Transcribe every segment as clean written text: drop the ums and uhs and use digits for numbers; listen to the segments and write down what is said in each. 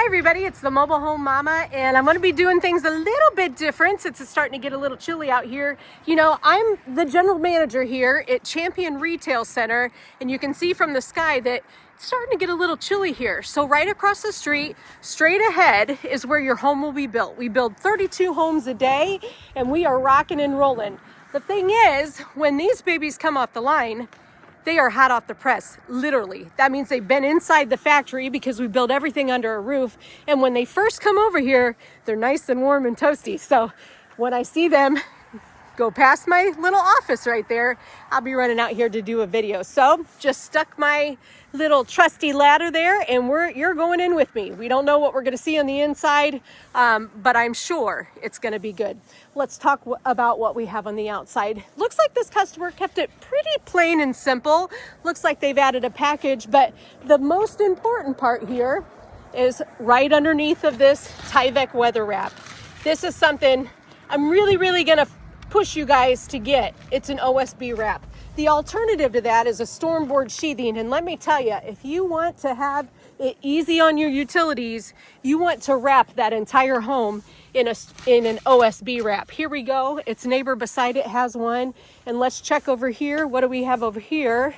Hi everybody, it's the Mobile Home Mama, and I'm going to be doing things a little bit different since it's starting to get a little chilly out here. You know, I'm the general manager here at Champion Retail Center, and you can see from the sky that it's starting to get a little chilly here. So right across the street, straight ahead, is where your home will be built. We build 32 homes a day, and we are rocking and rolling. The thing is, when these babies come off the line, they are hot off the press, literally. That means they've been inside the factory because we build everything under a roof. And when they first come over here, they're nice and warm and toasty. So when I see them go past my little office right there, I'll be running out here to do a video. So just stuck my little trusty ladder there, and you're going in with me. We don't know what we're going to see on the inside, but I'm sure it's going to be good. Let's talk about what we have on the outside. Looks like this customer kept it pretty plain and simple. Looks like they've added a package, but the most important part here is right underneath of this Tyvek weather wrap. This is something I'm really going to push you guys to get. It's an OSB wrap. The alternative to that is a storm board sheathing, and let me tell you, if you want to have it easy on your utilities, you want to wrap that entire home in an OSB wrap. Here we go. Its neighbor beside it has one, and let's check over here. What do we have over here?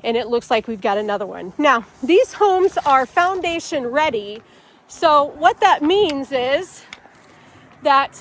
And it looks like we've got another one. Now, these homes are foundation ready, so what that means is that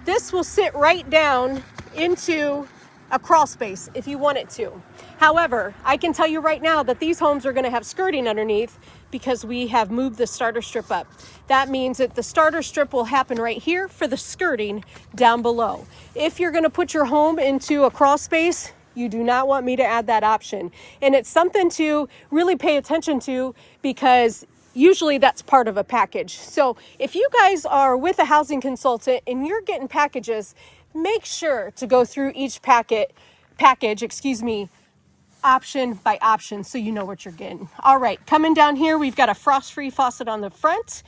this will sit right down into a crawl space if you want it to. However, I can tell you right now that these homes are going to have skirting underneath because we have moved the starter strip up. That means that the starter strip will happen right here for the skirting down below. If you're going to put your home into a crawl space, you do not want me to add that option. And it's something to really pay attention to because usually that's part of a package. So if you guys are with a housing consultant and you're getting packages, make sure to go through each package, option by option so you know what you're getting. All right, coming down here, we've got a frost-free faucet on the front.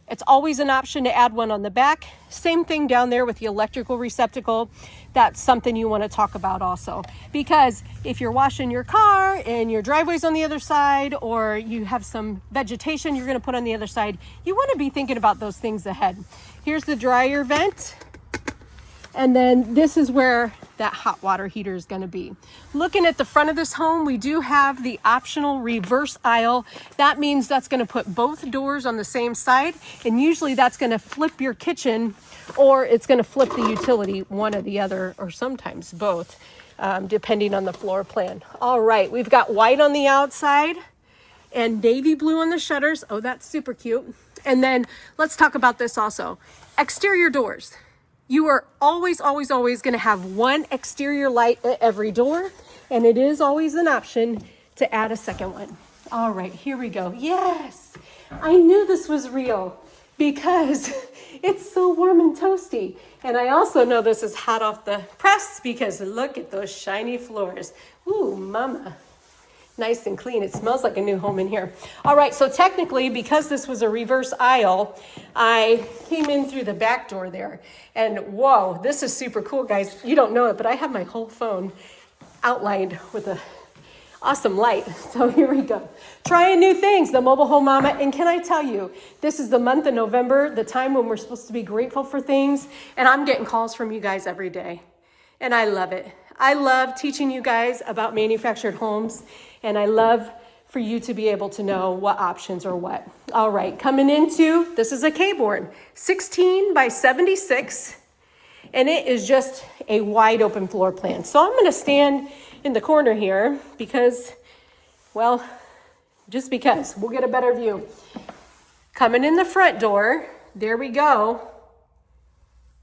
It's always an option to add one on the back. Same thing down there with the electrical receptacle. That's something you want to talk about also. Because if you're washing your car and your driveway's on the other side, or you have some vegetation you're going to put on the other side, you want to be thinking about those things ahead. Here's the dryer vent. And then this is where that hot water heater is going to be. Looking at the front of this home, we do have the optional reverse aisle. That means that's going to put both doors on the same side. And usually that's going to flip your kitchen, or it's going to flip the utility, one or the other, or sometimes both, depending on the floor plan. All right, we've got white on the outside and navy blue on the shutters. Oh, that's super cute. And then let's talk about this also. Exterior doors. You are always going to have one exterior light at every door, and it is always an option to add a second one. All right, here we go. Yes, I knew this was real because it's so warm and toasty. And I also know this is hot off the press because look at those shiny floors. Ooh, mama. Nice and clean. It smells like a new home in here. All right, so technically, because this was a reverse aisle, I came in through the back door there. And whoa, this is super cool, guys. You don't know it, but I have my whole phone outlined with a awesome light. So here we go. Trying new things, the Mobile Home Mama. And can I tell you, this is the month of November, the time when we're supposed to be grateful for things. And I'm getting calls from you guys every day. And I love it. I love teaching you guys about manufactured homes, and I love for you to be able to know what options are what. All right, coming into, this is a Caborn, 16 by 76, and it is just a wide open floor plan. So I'm gonna stand in the corner here because, well, just because, we'll get a better view. Coming in the front door, there we go.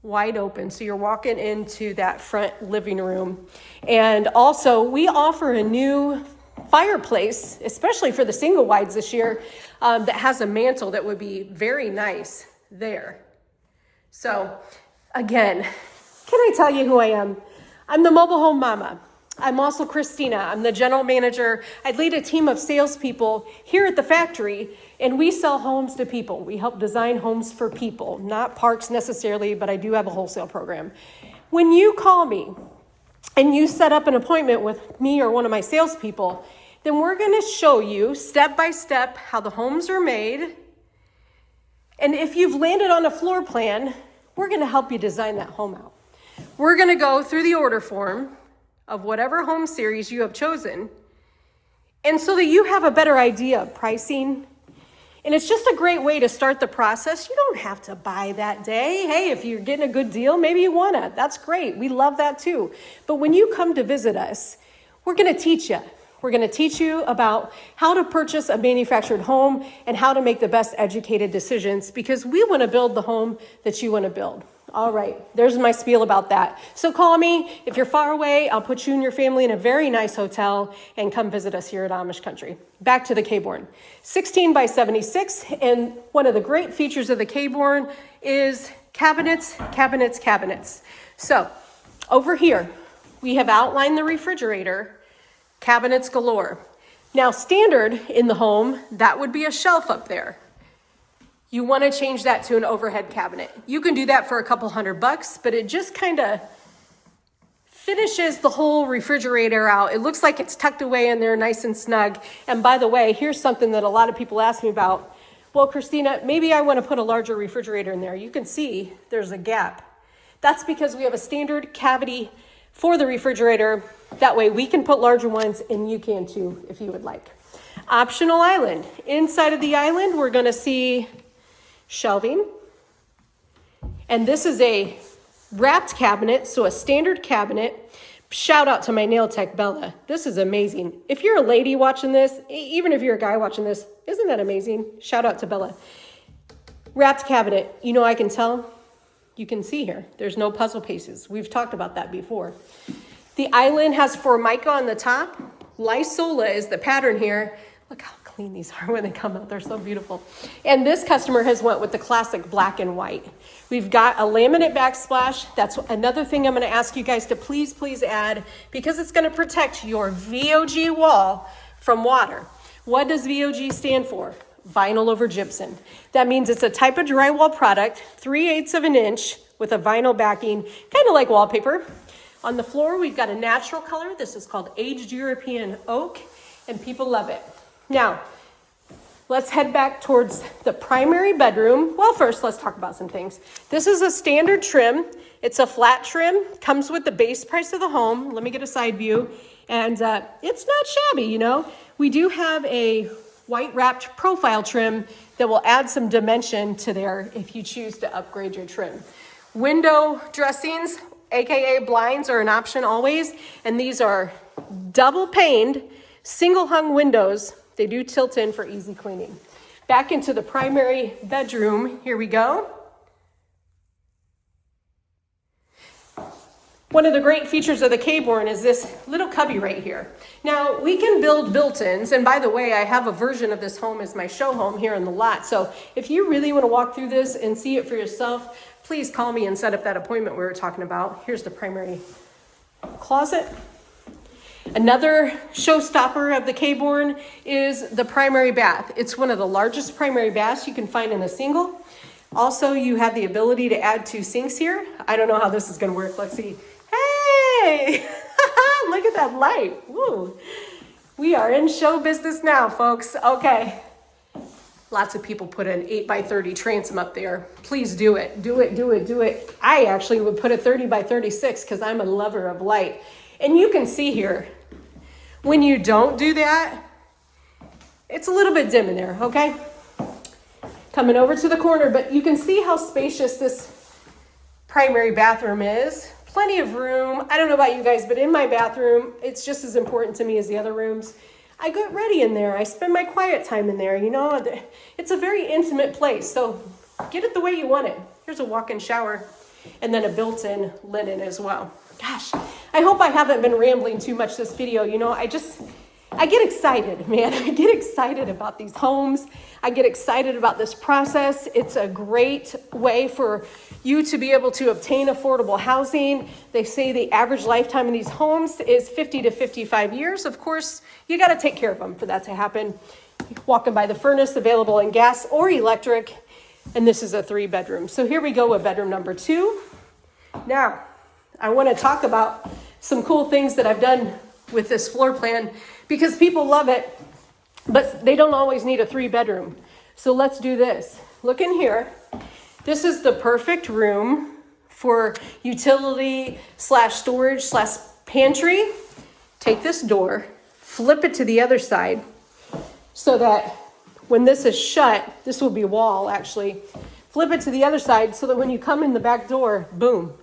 Wide open, so you're walking into that front living room. And also, we offer a new fireplace, especially for the Singlewides this year, that has a mantle that would be very nice there. So, again, can I tell you who I am? I'm the Mobile Home Mama. I'm also Christina. I'm the general manager. I lead a team of salespeople here at the factory, and we sell homes to people. We help design homes for people, not parks necessarily, but I do have a wholesale program. When you call me and you set up an appointment with me or one of my salespeople, then we're going to show you step by step how the homes are made And if you've landed on a floor plan, we're gonna help you design that home out. We're gonna go through the order form of whatever home series you have chosen, and so that you have a better idea of pricing. And it's just a great way to start the process. You don't have to buy that day. Hey, if you're getting a good deal, maybe you wanna. That's great. We love that too. But when you come to visit us, we're gonna teach you. We're gonna teach you about how to purchase a manufactured home and how to make the best educated decisions, because we wanna build the home that you wanna build. All right, there's my spiel about that. So call me. If you're far away, I'll put you and your family in a very nice hotel and come visit us here at Amish Country. Back to the Caborn. 16 by 76, and one of the great features of the Caborn is cabinets, cabinets, cabinets. So over here, we have outlined the refrigerator, cabinets galore. Now standard in the home, that would be a shelf up there. You want to change that to an overhead cabinet. You can do that for a couple $100, but it just kind of finishes the whole refrigerator out. It looks like it's tucked away in there nice and snug. And by the way, here's something that a lot of people ask me about. Well, Christina, maybe I want to put a larger refrigerator in there. You can see there's a gap. That's because we have a standard cavity for the refrigerator. That way we can put larger ones, and you can too if you would like. Optional island. Inside of the island, we're going to see shelving, and this is a wrapped cabinet, so a standard cabinet. Shout out to my nail tech, Bella. This is amazing. If you're a lady watching this, even if you're a guy watching this, isn't that amazing? Shout out to Bella. Wrapped cabinet. You know, I can tell. You can see here, there's no puzzle pieces. We've talked about that before. The island has Formica on the top. Lysola is the pattern here. Look how clean these are when they come out. They're so beautiful. And this customer has went with the classic black and white. We've got a laminate backsplash. That's another thing I'm going to ask you guys to please add, because it's going to protect your VOG wall from water. What does VOG stand for? Vinyl over gypsum. That means it's a type of drywall product, 3/8 of an inch with a vinyl backing, kind of like wallpaper. On the floor, we've got a natural color. This is called aged European oak, and people love it. Now, let's head back towards the primary bedroom. Well, first, let's talk about some things. This is a standard trim. It's a flat trim, comes with the base price of the home. Let me get a side view. And it's not shabby, you know. We do have a white wrapped profile trim that will add some dimension to there if you choose to upgrade your trim. Window dressings, AKA blinds, are an option always. And these are double paned, single hung windows. They do tilt in for easy cleaning. Back into the primary bedroom. Here we go. One of the great features of the Caborn is this little cubby right here. Now, we can build built-ins, and by the way, I have a version of this home as my show home here in the lot. So if you really want to walk through this and see it for yourself, please call me and set up that appointment we were talking about. Here's the primary closet. Another showstopper of the Caborn is the primary bath. It's one of the largest primary baths you can find in a single. Also, you have the ability to add 2 sinks here. I don't know how this is going to work. Let's see. Hey, look at that light. Woo. We are in show business now, folks. Okay. Lots of people put an 8x30 transom up there. Please do it. Do it, do it, do it. I actually would put a 30x36 because I'm a lover of light. And you can see here, when you don't do that, it's a little bit dim in there, okay? Coming over to the corner, but you can see how spacious this primary bathroom is. Plenty of room. I don't know about you guys, but in my bathroom, it's just as important to me as the other rooms. I get ready in there. I spend my quiet time in there. You know, it's a very intimate place, so get it the way you want it. Here's a walk-in shower and then a built-in linen as well. Gosh, I hope I haven't been rambling too much this video. You know, I get excited, man. I get excited about these homes. I get excited about this process. It's a great way for you to be able to obtain affordable housing. They say the average lifetime in these homes is 50 to 55 years. Of course, you got to take care of them for that to happen. Walking by the furnace, available in gas or electric. And this is a 3-bedroom. So here we go with bedroom number 2. Now, I want to talk about some cool things that I've done with this floor plan because people love it, but they don't always need a 3-bedroom. So let's do this. Look in here. This is the perfect room for utility slash storage slash pantry. Take this door, flip it to the other side so that when this is shut, this will be a wall actually. Flip it to the other side so that when you come in the back door, boom,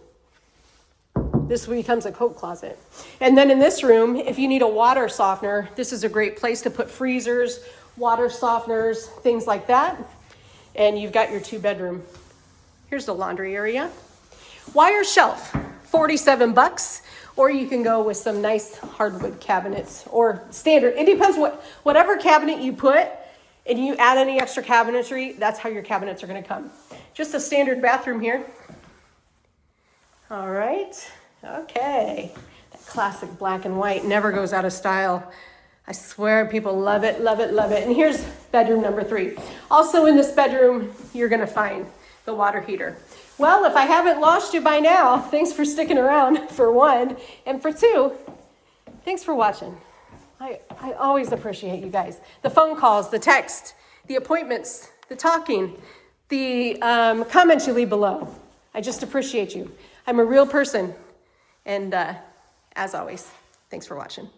this becomes a coat closet. And then in this room, if you need a water softener, this is a great place to put freezers, water softeners, things like that. And you've got your 2-bedroom. Here's the laundry area. Wire shelf, $47. Or you can go with some nice hardwood cabinets or standard. It depends whatever cabinet you put and you add any extra cabinetry, that's how your cabinets are gonna come. Just a standard bathroom here. All right. Okay, that classic black and white never goes out of style. I swear people love it, love it, love it. And here's bedroom number 3. Also in this bedroom, you're gonna find the water heater. Well, if I haven't lost you by now, thanks for sticking around for 1. And for 2, thanks for watching. I always appreciate you guys. The phone calls, the text, the appointments, the talking, the comments you leave below. I just appreciate you. I'm a real person. And as always, thanks for watching.